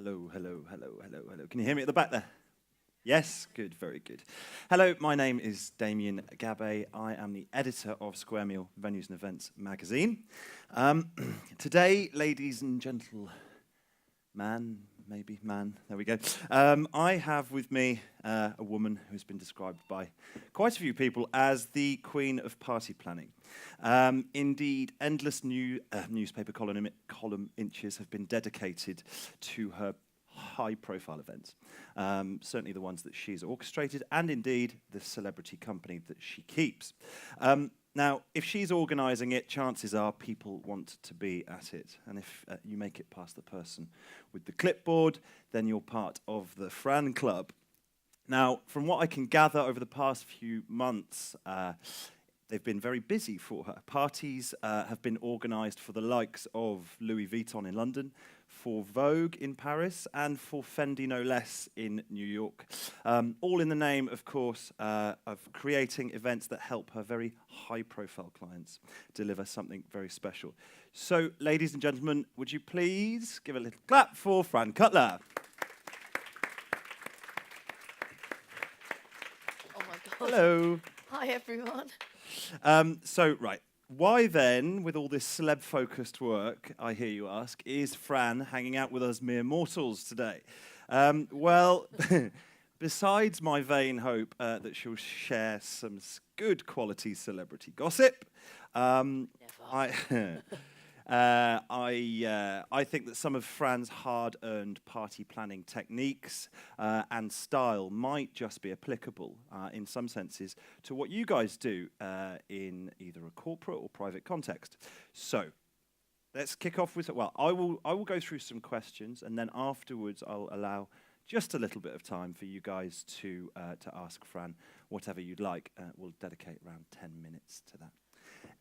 Hello, hello, hello, hello, hello. Can you hear me at the back there? Yes? Good, very good. Hello, my name is Damien Gabet. I am the editor of SquareMeal Venues and Events magazine. Today, ladies and gentlemen, there we go. I have with me a woman who's been described by quite a few people as the queen of party planning. Indeed, endless newspaper column inches have been dedicated to her high-profile events, certainly the ones that she's orchestrated, and indeed the celebrity company that she keeps. Now, if she's organising it, chances are people want to be at it. And if you make it past the person with the clipboard, then you're part of the Fran Club. Now, from what I can gather over the past few months, they've been very busy for her. Parties have been organised for the likes of Louis Vuitton in London, for Vogue in Paris, and for Fendi no less in New York. All in the name, of course, of creating events that help her very high-profile clients deliver something very special. So, ladies and gentlemen, would you please give a little clap for Fran Cutler? Oh my God. Hello. Hi, everyone. Right. Why then, with all this celeb-focused work, I hear you ask, is Fran hanging out with us mere mortals today? Well, besides my vain hope that she'll share some good quality celebrity gossip, I think that some of Fran's hard-earned party planning techniques and style might just be applicable, in some senses, to what you guys do in either a corporate or private context. So, let's kick off with, well, I will go through some questions, and then afterwards I'll allow just a little bit of time for you guys to ask Fran whatever you'd like. We'll dedicate around 10 minutes to that.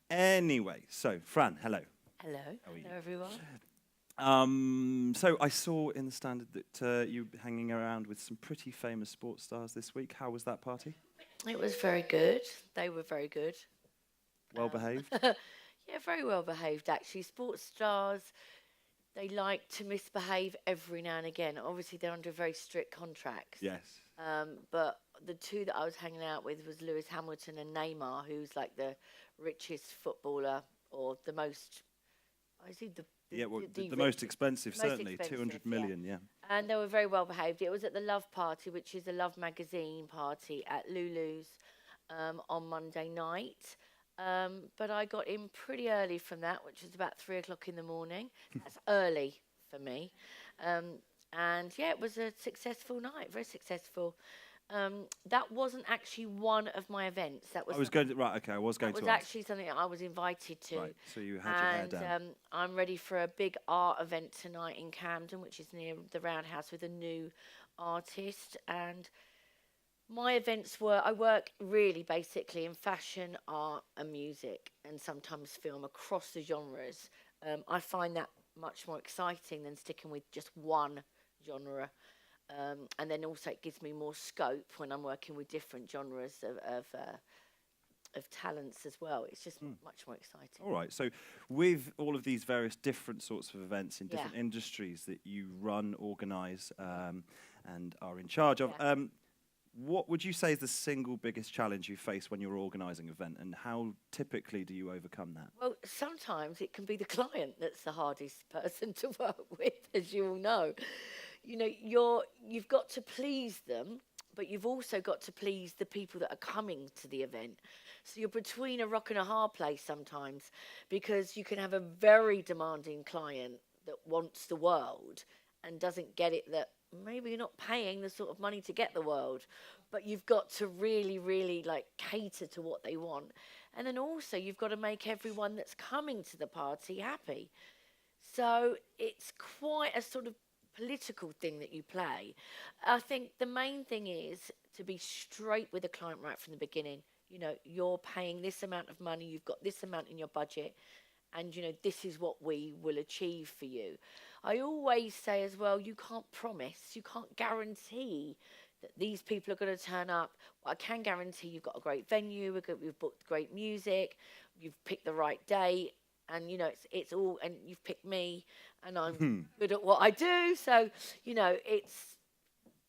Anyway, so Fran, hello. Hello. Hello, everyone. So I saw in the Standard that you were hanging around with some pretty famous sports stars this week. How was that party? It was very good. They were very good. Well behaved? Yeah, very well behaved, actually. Sports stars, they like to misbehave every now and again. Obviously, they're under very strict contracts. Yes. But the two that I was hanging out with was Lewis Hamilton and Neymar, who's like the richest footballer, or the most... Is he the most expensive, certainly, expensive, 200 million, yeah. And they were very well behaved. It was at the Love Party, which is a Love magazine party at Lulu's on Monday night. But I got in pretty early from that, which was about 3 o'clock in the morning. That's early for me. And yeah, it was a successful night, very successful. That wasn't actually one of my events. That was I was going to ask. actually something I was invited to. Right, so you had your hair down. I'm ready for a big art event tonight in Camden, which is near the Roundhouse, with a new artist. And my events I work really basically in fashion, art and music, and sometimes film across the genres. I find that much more exciting than sticking with just one genre. And then also it gives me more scope when I'm working with different genres of talents as well. It's just much more exciting. All right, so with all of these various different sorts of events in different industries that you run, organise, and are in charge of, what would you say is the single biggest challenge you face when you're organising an event, and how typically do you overcome that? Well, sometimes it can be the client that's the hardest person to work with, as you all know. You know, you've got to please them, but you've also got to please the people that are coming to the event. So you're between a rock and a hard place sometimes, because you can have a very demanding client that wants the world and doesn't get it that maybe you're not paying the sort of money to get the world, but you've got to really, really like cater to what they want. And then also you've got to make everyone that's coming to the party happy. So it's quite a sort of political thing that you play. I think the main thing is to be straight with the client right from the beginning. You know, you're paying this amount of money, you've got this amount in your budget, and you know, this is what we will achieve for you. I always say as well, you can't promise, you can't guarantee that these people are going to turn up. Well, I can guarantee you've got a great venue, we've booked great music, you've picked the right day. and it's all, and you've picked me, and I'm good at what I do, so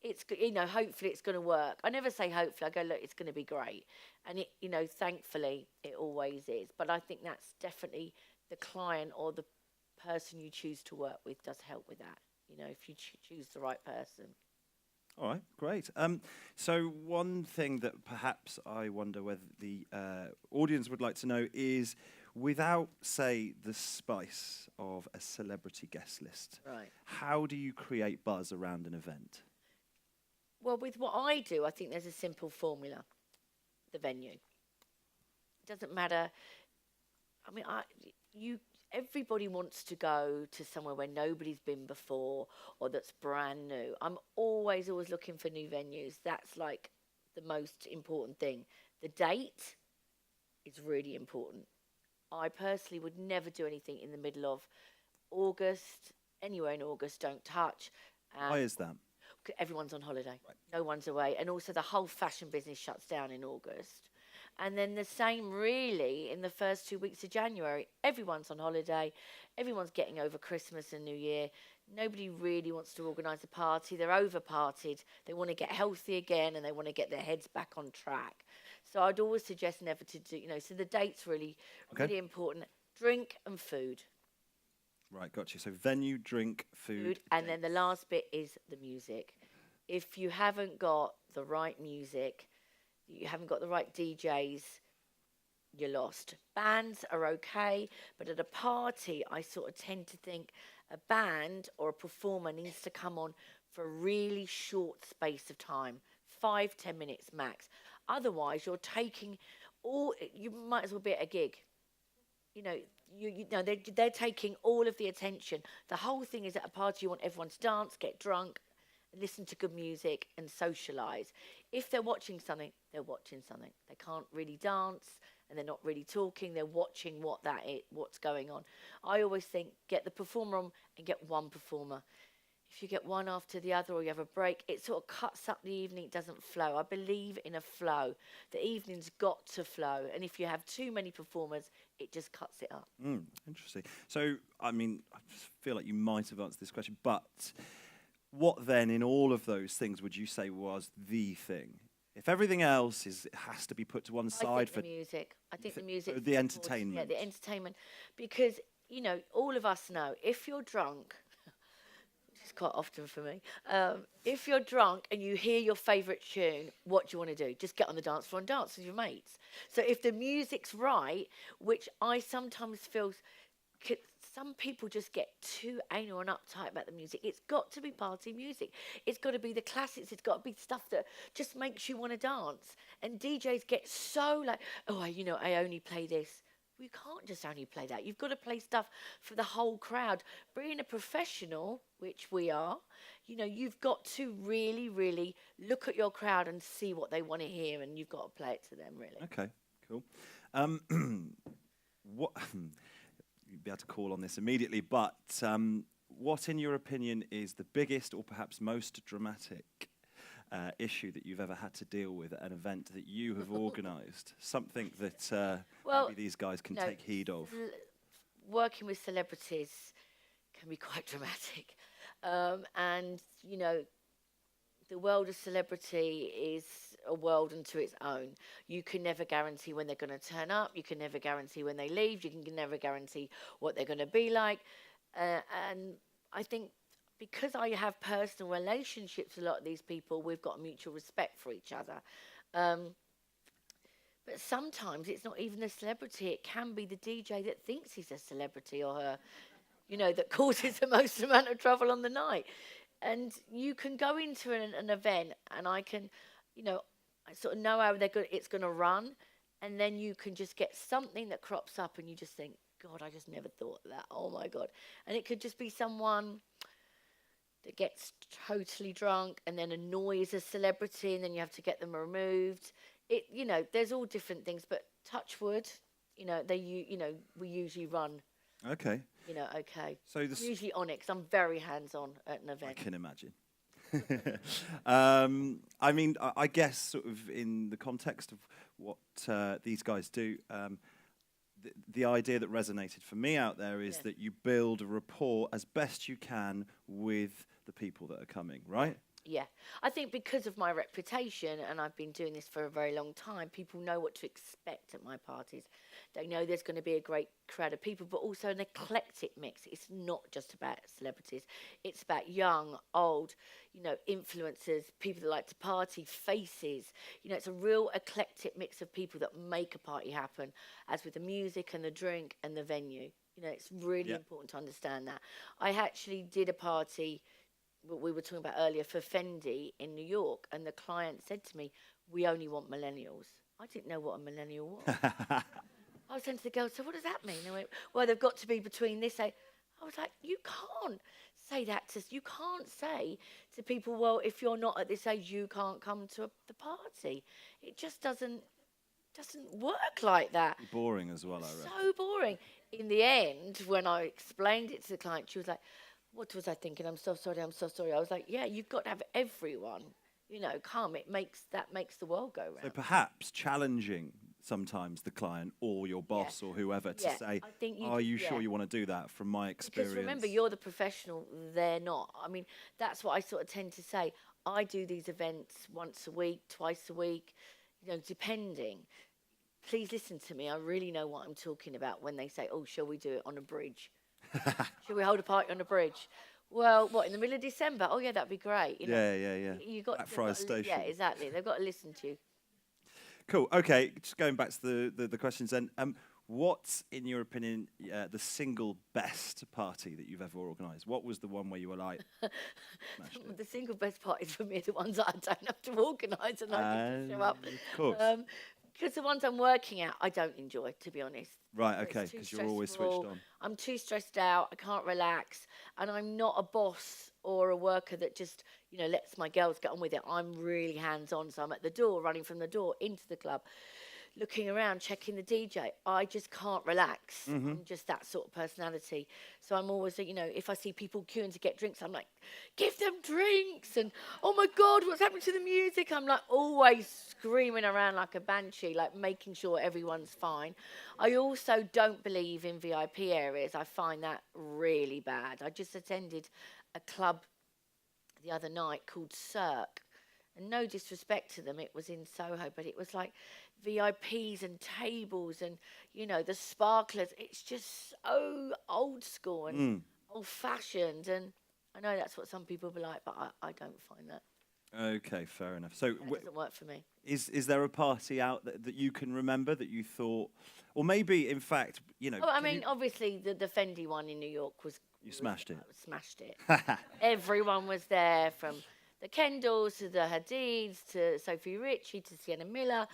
hopefully it's going to work. I never say hopefully. I go, look, it's going to be great. And thankfully it always is. But I think that's definitely the client or the person you choose to work with does help with that. If you choose the right person. All right, great. So one thing that perhaps I wonder whether the audience would like to know is, without, say, the spice of a celebrity guest list, Right. how do you create buzz around an event? Well, with what I do, I think there's a simple formula. The venue. It doesn't matter. I mean, everybody wants to go to somewhere where nobody's been before or that's brand new. I'm always looking for new venues. That's like the most important thing. The date is really important. I personally would never do anything in the middle of August. Anywhere in August, don't touch. Why is that? Everyone's on holiday. Right. No one's away. And also the whole fashion business shuts down in August. And then the same really in the first 2 weeks of January. Everyone's on holiday. Everyone's getting over Christmas and New Year. Nobody really wants to organise a party. They're over-partied. They want to get healthy again and they want to get their heads back on track. So I'd always suggest never to do, so the date's really important. Drink and food. Right, got you. So venue, drink, food. And then the last bit is the music. If you haven't got the right music, you haven't got the right DJs, you're lost. Bands are okay, but at a party, I sort of tend to think a band or a performer needs to come on for a really short space of time, 5-10 minutes max. Otherwise, you're taking you might as well be at a gig. They're taking all of the attention. The whole thing is at a party, you want everyone to dance, get drunk, listen to good music and socialise. If they're watching something, they're watching something. They can't really dance and they're not really talking. They're watching what's going on. I always think get the performer on and get one performer. If you get one after the other or you have a break, it sort of cuts up the evening. It doesn't flow. I believe in a flow. The evening's got to flow. And if you have too many performers, it just cuts it up. Interesting. So, I mean, I feel like you might have answered this question, but what then in all of those things would you say was the thing? If everything else has to be put to one side for the music. I think the music. The entertainment. Yeah, the entertainment. Because, all of us know if you're drunk, which is quite often for me, if you're drunk and you hear your favourite tune, what do you want to do? Just get on the dance floor and dance with your mates. So if the music's right, which I sometimes feel some people just get too anal and uptight about the music. It's got to be party music. It's got to be the classics. It's got to be stuff that just makes you want to dance. And DJs get so like, I only play this. Well, you can't just only play that. You've got to play stuff for the whole crowd. Being a professional, which we are, you've got to really, really look at your crowd and see what they want to hear, and you've got to play it to them, really. Okay, cool. What... You'd be able to call on this immediately, but what, in your opinion, is the biggest or perhaps most dramatic issue that you've ever had to deal with at an event that you have organised? Something that maybe these guys can take heed of. Working with celebrities can be quite dramatic. And, the world of celebrity is a world unto its own. You can never guarantee when they're going to turn up. You can never guarantee when they leave. You can never guarantee what they're going to be like. And I think because I have personal relationships with a lot of these people, we've got mutual respect for each other. But sometimes it's not even the celebrity. It can be the DJ that thinks he's a celebrity or her, that causes the most amount of trouble on the night. And you can go into an event and I can, I sort of know how it's going to run. And then you can just get something that crops up and you just think, God, I just never thought of that. Oh, my God. And it could just be someone that gets totally drunk and then annoys a celebrity and then you have to get them removed. There's all different things. But touch wood, we usually run. Okay. Okay. So I'm usually on it 'cause I'm very hands-on at an event. I can imagine. I mean, I guess sort of in the context of what these guys do, the idea that resonated for me out there is that you build a rapport as best you can with the people that are coming, right? Yeah, I think because of my reputation, and I've been doing this for a very long time, people know what to expect at my parties. They know there's going to be a great crowd of people, but also an eclectic mix. It's not just about celebrities, it's about young, old, influencers, people that like to party, faces. It's a real eclectic mix of people that make a party happen, as with the music and the drink and the venue. It's really important to understand that. I actually did a party what we were talking about earlier for Fendi in New York, and the client said to me, "We only want millennials." I didn't know what a millennial was. I was saying to the girls, "So what does that mean?" They went, "Well, they've got to be between this age." I was like, "You can't say that to. You can't say to people, well, if you're not at this age, you can't come to the party. It just doesn't work like that." Boring as well, I reckon. So boring. In the end, when I explained it to the client, she was like, "What was I thinking? I'm so sorry. I'm so sorry." I was like, "Yeah, you've got to have everyone, come. That makes the world go round." So perhaps challenging sometimes the client or your boss or whoever to say, I think "Are you sure you want to do that?" From my experience, because remember, you're the professional; they're not. I mean, that's what I sort of tend to say. I do these events once a week, twice a week, depending. Please listen to me. I really know what I'm talking about when they say, "Oh, shall we do it on a bridge? Should we hold a party on a bridge?" Well, what, in the middle of December? Oh, yeah, that'd be great. Yeah. You got Blackfriars Station. Yeah, exactly. They've got to listen to you. Cool. Okay, just going back to the questions then. What's, in your opinion, the single best party that you've ever organised? What was the one where you were like, smashed it? The single best parties for me are the ones that I don't have to organise and I can just show up. Of course. Because the ones I'm working at, I don't enjoy, to be honest. Right, okay, because you're always switched on. I'm too stressed out. I can't relax. And I'm not a boss or a worker that just, lets my girls get on with it. I'm really hands-on. So I'm at the door, running from the door into the club, looking around, checking the DJ. I just can't relax. I'm just that sort of personality. So I'm always, if I see people queuing to get drinks, I'm like, "Give them drinks." And, "Oh my God, what's happening to the music?" I'm like always screaming around like a banshee, like making sure everyone's fine. I also don't believe in VIP areas. I find that really bad. I just attended a club the other night called Cirque. And no disrespect to them, it was in Soho, but it was like VIPs and tables and, the sparklers. It's just so old school and old fashioned. And I know that's what some people be like, but I don't find that. Okay, fair enough. So That doesn't work for me. is there a party out that you can remember that you thought, or maybe in fact, Oh, I mean, obviously the Fendi one in New York was. You smashed it. Smashed it. Everyone was there, from the Kendalls to the Hadids to Sophie Richie to Sienna Miller,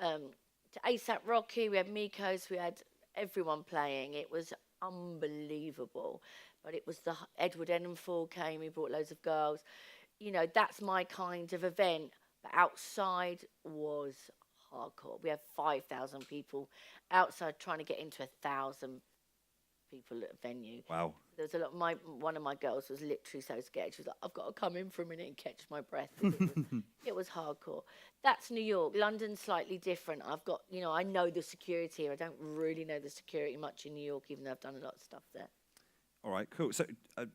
to ASAP Rocky. We had Migos. We had everyone playing. It was unbelievable. But it was Edward Enninful came. He brought loads of girls. That's my kind of event. But outside was hardcore. We had 5,000 people outside trying to get into 1,000 people at a venue. Wow. There was a lot. One of my girls was literally so scared. She was like, "I've got to come in for a minute and catch my breath." It was hardcore. That's New York. London's slightly different. I've got, I know the security here. I don't really know the security much in New York, even though I've done a lot of stuff there. All right, cool. So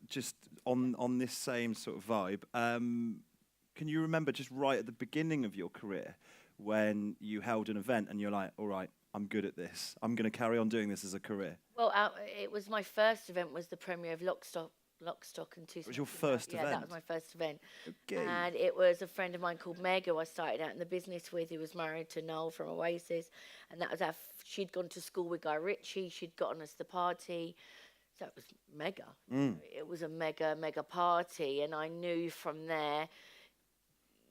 just on this same sort of vibe, can you remember just right at the beginning of your career when you held an event and you're like, "All right, I'm good at this. I'm going to carry on doing this as a career"? Well, it was my first event. Was the premiere of Lock, Stock and Two Smoking. It was your first event? Yeah, that was my first event. Okay. And it was a friend of mine called Meg, who I started out in the business with, who was married to Noel from Oasis. And that was she'd gone to school with Guy Ritchie. She'd gotten us the party. So it was mega. It was a mega, mega party. And I knew from there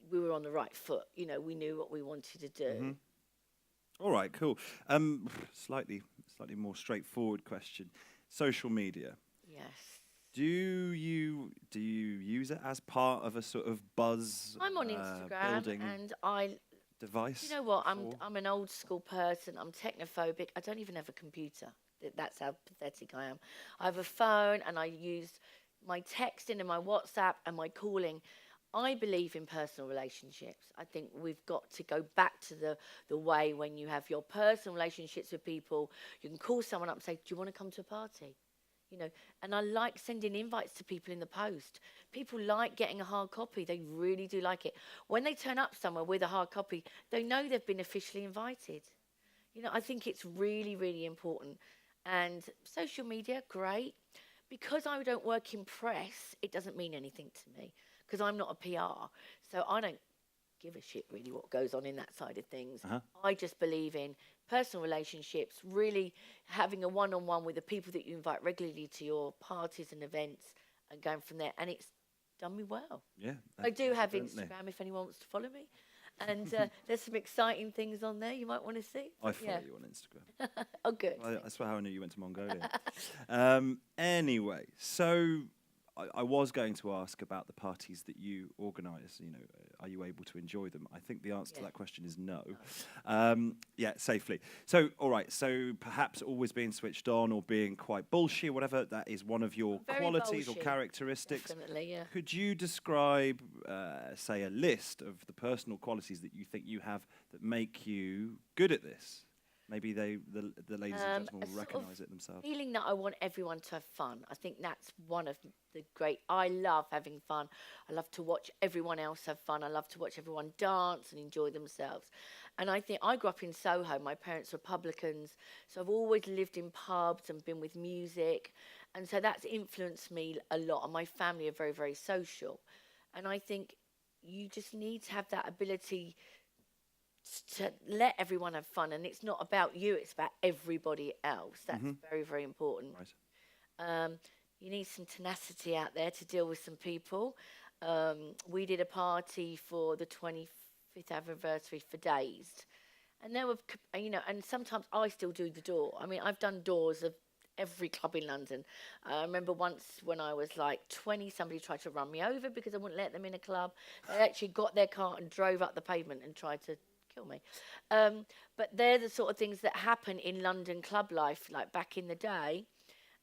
we were on the right foot. We knew what we wanted to do. All right, cool. Slightly more straightforward question. Social media. Yes. Do you use it as part of a sort of buzz? I'm on Instagram and I device. You know what? I'm an old school person. I'm technophobic. I don't even have a computer. That's how pathetic I am. I have a phone and I use my texting and my WhatsApp and my calling. I believe in personal relationships. I think we've got to go back to the way when you have your personal relationships with people, you can call someone up and say, do you want to come to a party? You know, and I like sending invites to people in the post. People like getting a hard copy. They really do like it. When they turn up somewhere with a hard copy, they know they've been officially invited. You know, I think it's really, really important. And social media, great. Because I don't work in press, it doesn't mean anything to me because I'm not a PR. So I don't give a shit really what goes on in that side of things. I just believe in personal relationships, really having a one-on-one with the people that you invite regularly to your parties and events and going from there. And it's done me well. Yeah. I do have evidently. Instagram if anyone wants to follow me. And there's some exciting things on there you might want to see. I follow you on Instagram. Oh, good. That's how I knew you went to Mongolia. Anyway, so I was going to ask about the parties that you organise. You know, are you able to enjoy them? I think the answer to that question is no. Yeah, safely. So, all right. So perhaps always being switched on or being quite bullshit, whatever, that is one of your qualities or characteristics. Definitely, yeah. Could you describe, say, a list of the personal qualities that you think you have that make you good at this? Maybe the ladies and gentlemen will recognise it themselves. Feeling that I want everyone to have fun. I think that's one of the great. I love having fun. I love to watch everyone else have fun. I love to watch everyone dance and enjoy themselves. And I think I grew up in Soho. My parents were publicans, so I've always lived in pubs and been with music, and so that's influenced me a lot. And my family are very, very social, and I think you just need to have that ability to let everyone have fun, and it's not about you, it's about everybody else. That's very, very important. Right. You need some tenacity out there to deal with some people. We did a party for the 25th anniversary for Dazed, and there were, you know, and sometimes I still do the door. I mean, I've done doors of every club in London. I remember once when I was like 20, somebody tried to run me over because I wouldn't let them in a club. They actually got their car and drove up the pavement and tried to kill me. But they're the sort of things that happen in London club life, like back in the day,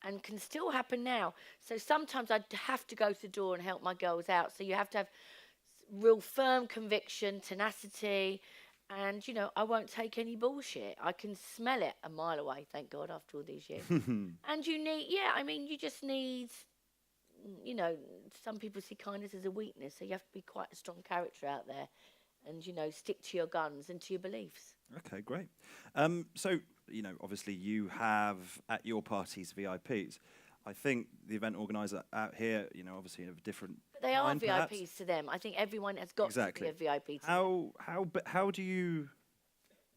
and can still happen now. So sometimes I'd have to go to the door and help my girls out. So you have to have real firm conviction, tenacity, and, you know, I won't take any bullshit. I can smell it a mile away, thank God, after all these years. And you need, you just need, you know, some people see kindness as a weakness, so you have to be quite a strong character out there. And, you know, stick to your guns and to your beliefs. Okay, great. So, you know, obviously you have at your parties VIPs. I think the event organizer out here, you know, obviously have a different. But they are mind, perhaps. VIPs to them. I think everyone has got to be a VIP to them. How do you?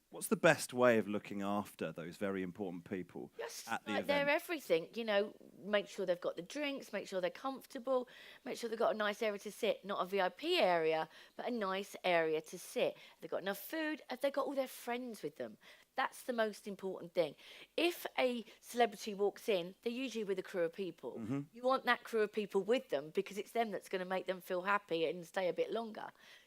What's the best way of looking after those very important people Just at the like event? they're everything, you know. Make sure they've got the drinks, make sure they're comfortable, make sure they've got a nice area to sit, not a VIP area, but a nice area to sit. Have they got enough food? Have they got all their friends with them? That's the most important thing. If a celebrity walks in, they're usually with a crew of people. You want that crew of people with them because it's them that's going to make them feel happy and stay a bit longer.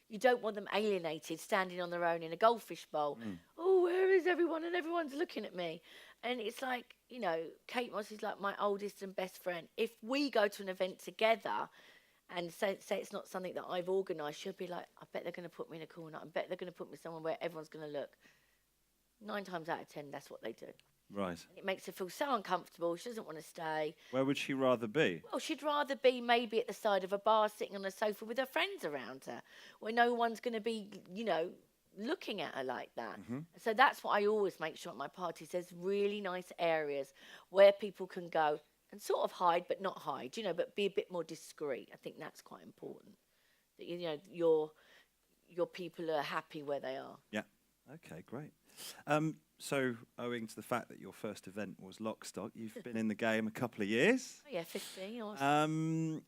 You don't want them alienated, standing on their own in a goldfish bowl. Oh, where is everyone? And everyone's looking at me. And it's like, you know, Kate Moss is like my oldest and best friend. If we go to an event together and say it's not something that I've organised, she'll be like, I bet they're going to put me in a corner. I bet they're going to put me somewhere where everyone's going to look. 9 times out of 10, that's what they do. Right. And it makes her feel so uncomfortable. She doesn't want to stay. Where would she rather be? Well, she'd rather be maybe at the side of a bar sitting on a sofa with her friends around her where no one's going to be, you know, looking at her like that. So that's what I always make sure at my parties. There's really nice areas where people can go and sort of hide, but not hide, you know, but be a bit more discreet. I think that's quite important. That, you know, your people are happy where they are. Yeah. Okay, great. So, owing to the fact that your first event was Lockstock, you've been in the game a couple of years. Oh, yeah, 15.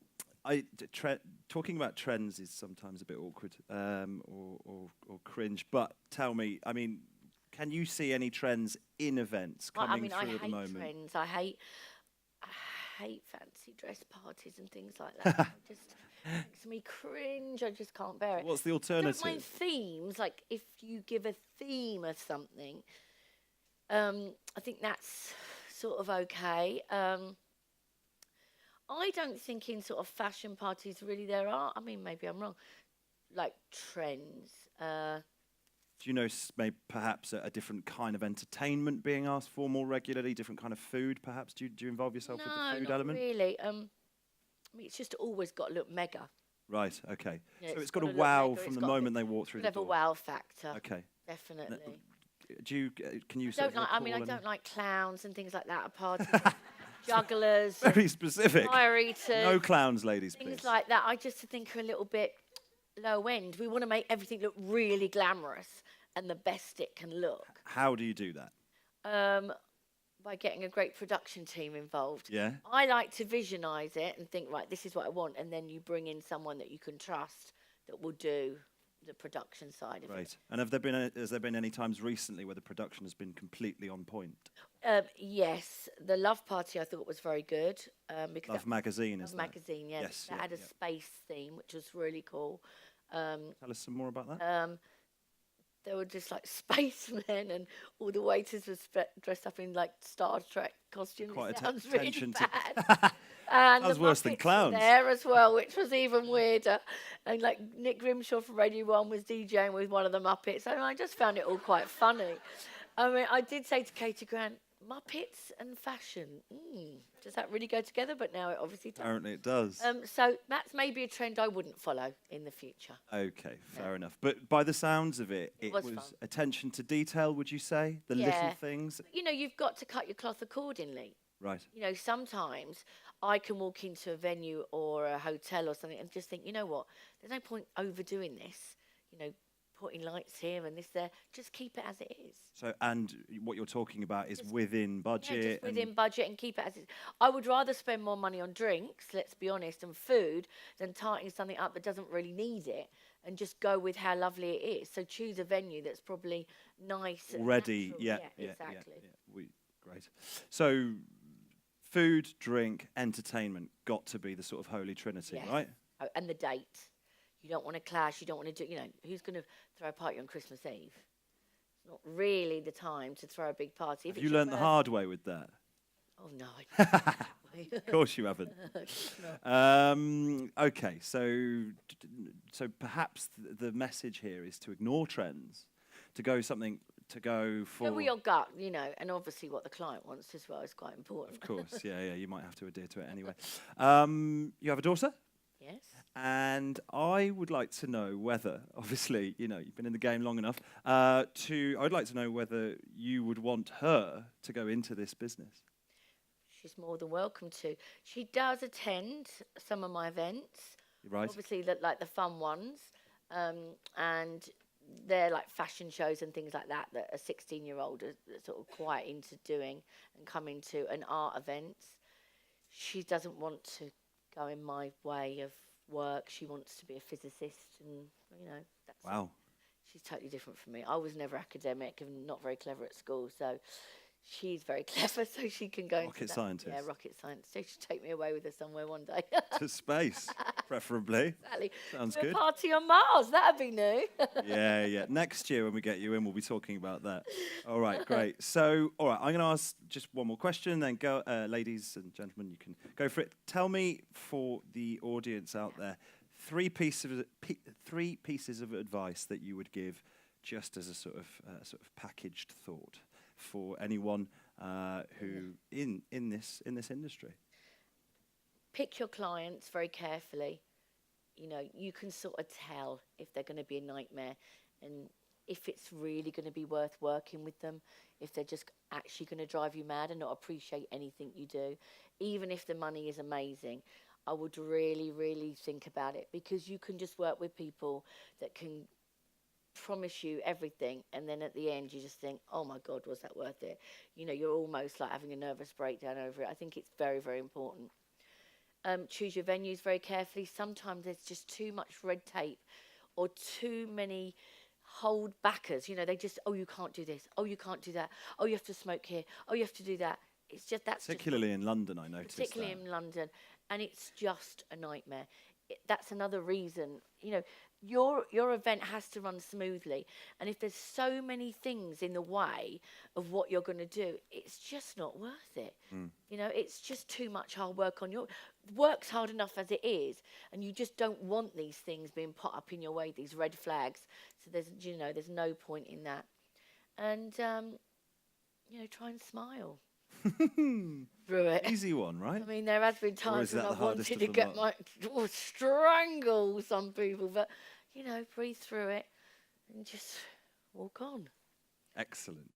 Talking about trends is sometimes a bit awkward or cringe. But tell me, I mean, can you see any trends in events coming through at the moment? I hate trends. I hate fancy dress parties and things like that. It just makes me cringe. I just can't bear it. What's the I alternative? don't mind themes. Like if you give a theme of something, I think that's sort of okay. I don't think in sort of fashion parties really there are. I mean, maybe I'm wrong. Like trends. Do you know maybe perhaps a different kind of entertainment being asked for more regularly, different kind of food perhaps? Do you involve yourself with the No, food not element? really. I mean, it's just always got to look mega. Right, okay. Yeah, So it's it's got to gotta look wow mega, from it's the gotta moment they walk through the have a door. wow factor. Okay. Definitely. Do you, can you I sort don't of like. I mean, I recall don't any- like clowns and things like that at parties. Jugglers, Very specific. fire eaters, No clowns, ladies, things please. like that. I just think are a little bit low end. We want to make everything look really glamorous and the best it can look. How do you do that? By getting a great production team involved. Yeah. I like to visualize it and think, right, this is what I want, and then you bring in someone that you can trust that will do the production side of Right. And has there been any times recently where the production has been completely on point? it. Yes, the Love Party I thought was very good because Love Magazine, is Love that? Magazine, yes, Yes, that yeah, had a yeah. space theme, which was really cool. Tell us some more about that. There were just like spacemen, and all the waiters were dressed up in like Star Trek costumes. Quite It sounds really attention to- bad. And Sounds the worse than Muppets were clowns. there as well, which was even weirder. And like Nick Grimshaw from Radio 1 was DJing with one of the Muppets. And I just found it all quite funny. I mean, I did say to Katie Grant, Muppets and fashion, does that really go together? But now it obviously does. Apparently it does. So that's maybe a trend I wouldn't follow in the future. Okay, fair enough. But by the sounds of it, it was was fun. attention to detail, would you say? The little Yeah. things? You know, you've got to cut your cloth accordingly. Right. You know, sometimes I can walk into a venue or a hotel or something and just think, you know what, there's no point overdoing this, you know, putting lights here and this there. Just keep it as it is. So, and what you're talking about is within Yeah, budget. just within budget and keep it as it is. I would rather spend more money on drinks, let's be honest, and food than tightening something up that doesn't really need it and just go with how lovely it is. So choose a venue that's probably nice. And Already, natural. yeah, exactly. Great. So, food, drink, entertainment got to be the sort of holy trinity, Yes. right? Oh, and the date. You don't want to clash. You don't want to do, you know, who's going to throw a party on Christmas Eve? It's not really the time to throw a big party. If Have it's you your learned the birth- hard way with that? Oh, no, I didn't. Of course you haven't. Okay, so perhaps the message here is to ignore trends, to go for. Go with your gut, you know, and obviously what the client wants as well is quite important. Of course, yeah, you might have to adhere to it anyway. You have a daughter? Yes. And I would like to know whether, obviously, you know, you've been in the game long enough, I'd like to know whether you would want her to go into this business. She's more than welcome to. She does attend some of my events. Right. Obviously, like the fun ones. And they're like fashion shows and things like that a 16-year-old is sort of quite into doing and coming to, and art events. She doesn't want to go in my way of work. She wants to be a physicist, and you know, that's Wow. she's totally different from me. I was never academic and not very clever at school, so she's very clever, so she can go into Rocket that. scientist. Yeah, rocket science. So she'll take me away with her somewhere one day. To space, preferably. Exactly. Sounds To a good. party on Mars. That'd be new. Yeah. Next year when we get you in, we'll be talking about that. All right, great. So, all right, I'm going to ask just one more question, then go, ladies and gentlemen, you can go for it. Tell me, for the audience out there, three pieces of advice that you would give, just as a sort of packaged thought for anyone who in this industry. Pick your clients very carefully. You know, you can sort of tell if they're going to be a nightmare and if it's really going to be worth working with them, if they're just actually going to drive you mad and not appreciate anything you do. Even if the money is amazing, I would really, really think about it, because you can just work with people that can promise you everything, and then at the end you just think, oh my God, was that worth it? You know, you're almost like having a nervous breakdown over it. I think it's very, very important. Choose your venues very carefully. Sometimes there's just too much red tape or too many hold backers. You know, they just, oh, you can't do this. Oh, you can't do that. Oh, you have to smoke here. Oh, you have to do that. It's just, that's Particularly in London, I noticed particularly that. in London, and it's just a nightmare. That's another reason, you know, your event has to run smoothly, and if there's so many things in the way of what you're going to do, it's just not worth it. You know, it's just too much hard work on work's hard enough as it is, and you just don't want these things being put up in your way, these red flags. So there's no point in that. And try and smile through it. Easy one, right? I mean, there has been times is when that I the hardest wanted of to them get strangle some people, but breathe through it and just walk on. Excellent.